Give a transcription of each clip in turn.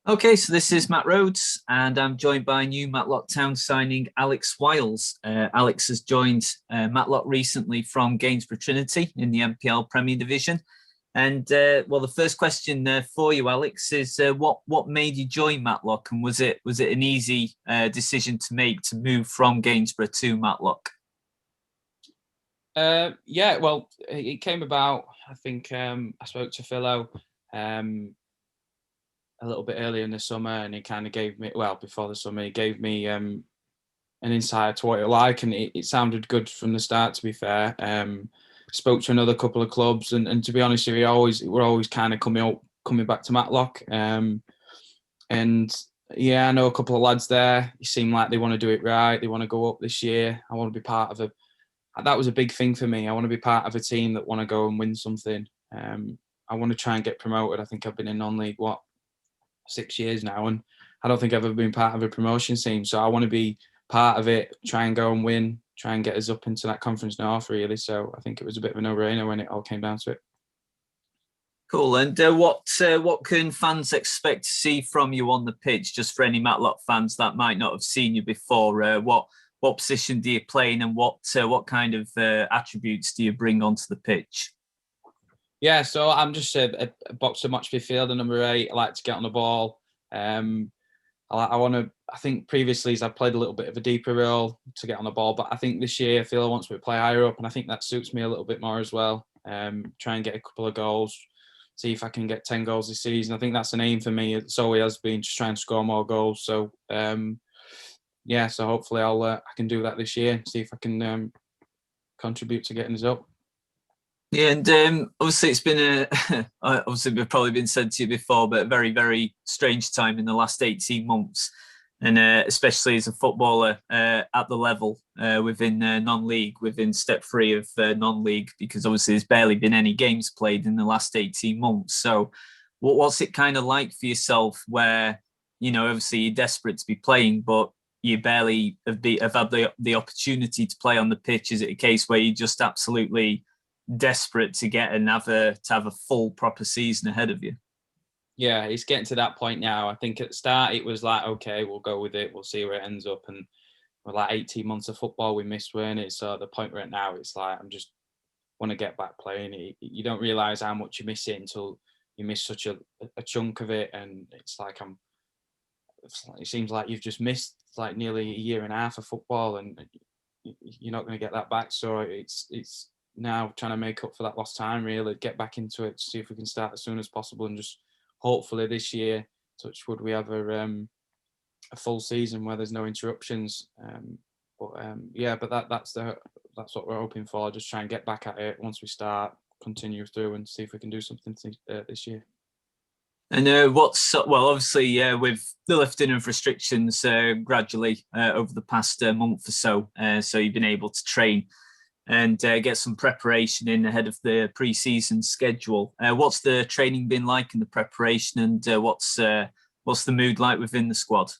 Okay, so this is Matt Rhodes, and I'm joined by new Matlock Town signing Alex Wiles. Alex has joined Matlock recently from Gainsborough Trinity in the MPL Premier Division. And well, the first question for you, Alex, is what made you join Matlock, and was it an easy decision to make to move from Gainsborough to Matlock? Yeah, well, it came about. I think I spoke to Philo a little bit earlier in the summer, and he kind of gave me, well, before the summer, he gave me an insight to what it like, and it sounded good from the start. To be fair, spoke to another couple of clubs, and to be honest with you, we're always kind of coming back to Matlock, and yeah, I know a couple of lads there. They seem like they want to do it right. They want to go up this year. I want to be part of that was a big thing for me. I want to be part of a team that want to go and win something. I want to try and get promoted. I think I've been in non-league 6 years now, and I don't think I've ever been part of a promotion team. So I want to be part of it, try and go and win, try and get us up into that Conference North, really. So I think it was a bit of a no-brainer when it all came down to it. Cool. And what can fans expect to see from you on the pitch? Just for any Matlock fans that might not have seen you before, what position do you play in, and what kind of attributes do you bring onto the pitch? Yeah, so I'm just a boxer match midfielder, number 8. I like to get on the ball. I want to. I think previously I've played a little bit of a deeper role to get on the ball, but I think this year Phil wants me to play higher up, and I think that suits me a little bit more as well. Try and get a couple of goals, see if I can get 10 goals this season. I think that's an aim for me. It's always has been to try and score more goals. So yeah, so hopefully I can do that this year. See if I can contribute to getting us up. Yeah, and obviously it's been obviously we've probably been said to you before, but a very, very strange time in the last 18 months, and especially as a footballer at the level within non-league, within step 3 of non-league, because obviously there's barely been any games played in the last 18 months. So what's it kind of like for yourself where, obviously you're desperate to be playing, but you barely have had the opportunity to play on the pitch? Is it a case where you just absolutely desperate to have a full proper season ahead of you? Yeah, it's getting to that point now. I think at the start it was like, okay, we'll go with it, we'll see where it ends up, and we're like 18 months of football we missed, weren't it? So the point right now, it's like I'm just want to get back playing. You don't realise how much you miss it until you miss such a chunk of it, and it's like it seems like you've just missed like nearly a year and a half of football, and you're not going to get that back. So it's now trying to make up for that lost time, really, get back into it, see if we can start as soon as possible, and just hopefully this year, touch wood, we have a full season where there's no interruptions. Yeah, but that's what we're hoping for. Just try and get back at it once we start, continue through, and see if we can do something this year. And obviously, with the lifting of restrictions gradually over the past month or so, so you've been able to train and get some preparation in ahead of the pre-season schedule. What's the training been like in the preparation, and what's the mood like within the squad?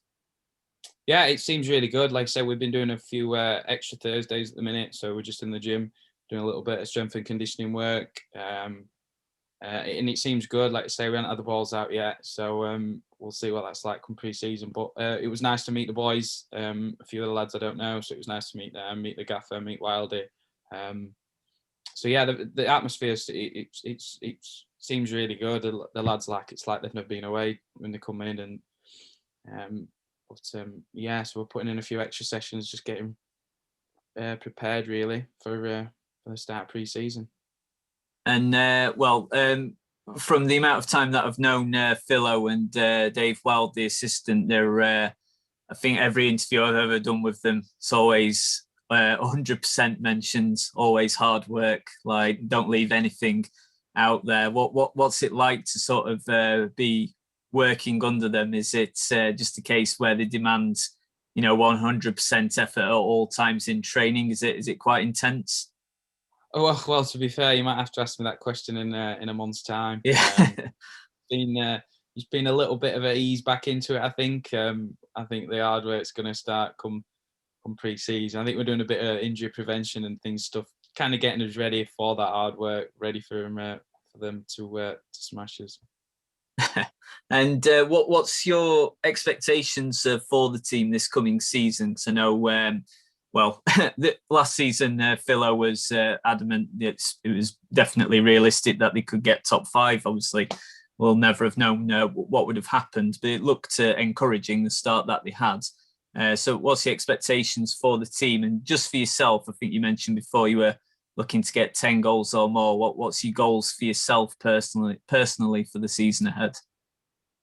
Yeah, it seems really good. Like I said, we've been doing a few extra Thursdays at the minute, so we're just in the gym doing a little bit of strength and conditioning work. And it seems good. Like I say, we haven't had the balls out yet, so we'll see what that's like come pre-season. But it was nice to meet the boys. A few of the lads I don't know, so it was nice to meet them, meet the gaffer, meet Wildy. So yeah, the atmosphere it seems really good. The lads it's like they've never been away when they come in, and yeah, so we're putting in a few extra sessions, just getting prepared really for the start of pre-season. And from the amount of time that I've known Philo and Dave Wild, the assistant, I think every interview I've ever done with them, it's always 100% mentions, always hard work, like don't leave anything out there. What's it like to sort of be working under them? Is it just a case where they demand 100% effort at all times in training? Is it quite intense? Oh, well, to be fair, you might have to ask me that question in a month's time. Yeah. It's been a little bit of an ease back into it. I think the hard work's going to start come pre-season. I think we're doing a bit of injury prevention and stuff, kind of getting us ready for that hard work, ready for them to smash us. And what's your expectations for the team this coming season? To know, well, the last season, Philo was adamant it was definitely realistic that they could get top 5. Obviously, we'll never have known what would have happened, but it looked encouraging, the start that they had. So what's the expectations for the team? And just for yourself, I think you mentioned before you were looking to get 10 goals or more. What's your goals for yourself personally for the season ahead?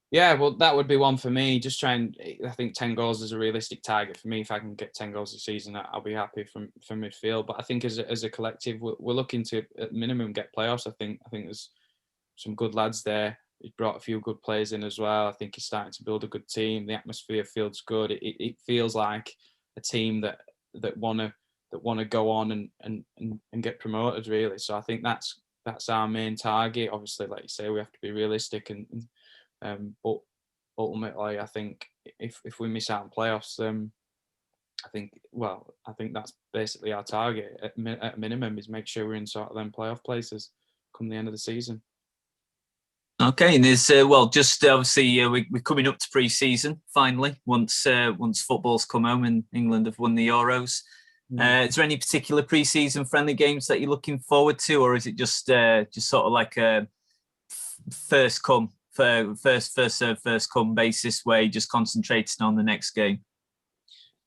Yeah, well, that would be one for me. Just trying. I think 10 goals is a realistic target for me. If I can get 10 goals a season, I'll be happy from midfield. But I think as a collective, we're looking to at minimum get playoffs. I think there's some good lads there. He's brought a few good players in as well. I think he's starting to build a good team. The atmosphere feels good. It feels like a team that wanna go on and get promoted really. So I think that's our main target. Obviously, like you say, we have to be realistic but ultimately, I think if we miss out on playoffs, I think that's basically our target at minimum is make sure we're in sort of them playoff places come the end of the season. Okay, and there's just obviously we're coming up to pre-season finally. Once football's come home and England have won the Euros, is there any particular pre-season friendly games that you're looking forward to, or is it just sort of like a first come basis where you're just concentrating on the next game?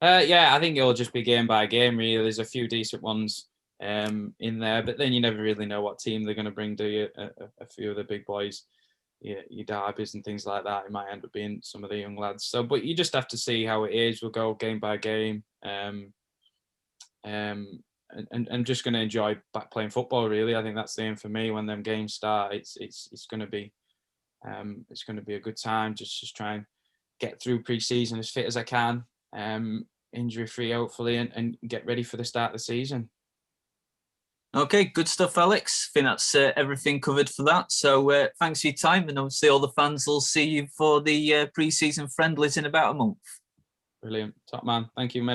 Yeah, I think it'll just be game by game. Really, there's a few decent ones in there, but then you never really know what team they're going to bring. Do you? A few of the big boys, your derbies and things like that. It might end up being some of the young lads. So, but you just have to see how it is. We'll go game by game, and just going to enjoy back playing football. Really, I think that's the aim for me. When them games start, it's going to be a good time. Just try and get through pre-season as fit as I can, injury free hopefully, and get ready for the start of the season. Okay, good stuff, Alex. I think that's everything covered for that. So thanks for your time, and obviously all the fans will see you for the pre-season friendlies in about a month. Brilliant, top man. Thank you, mate.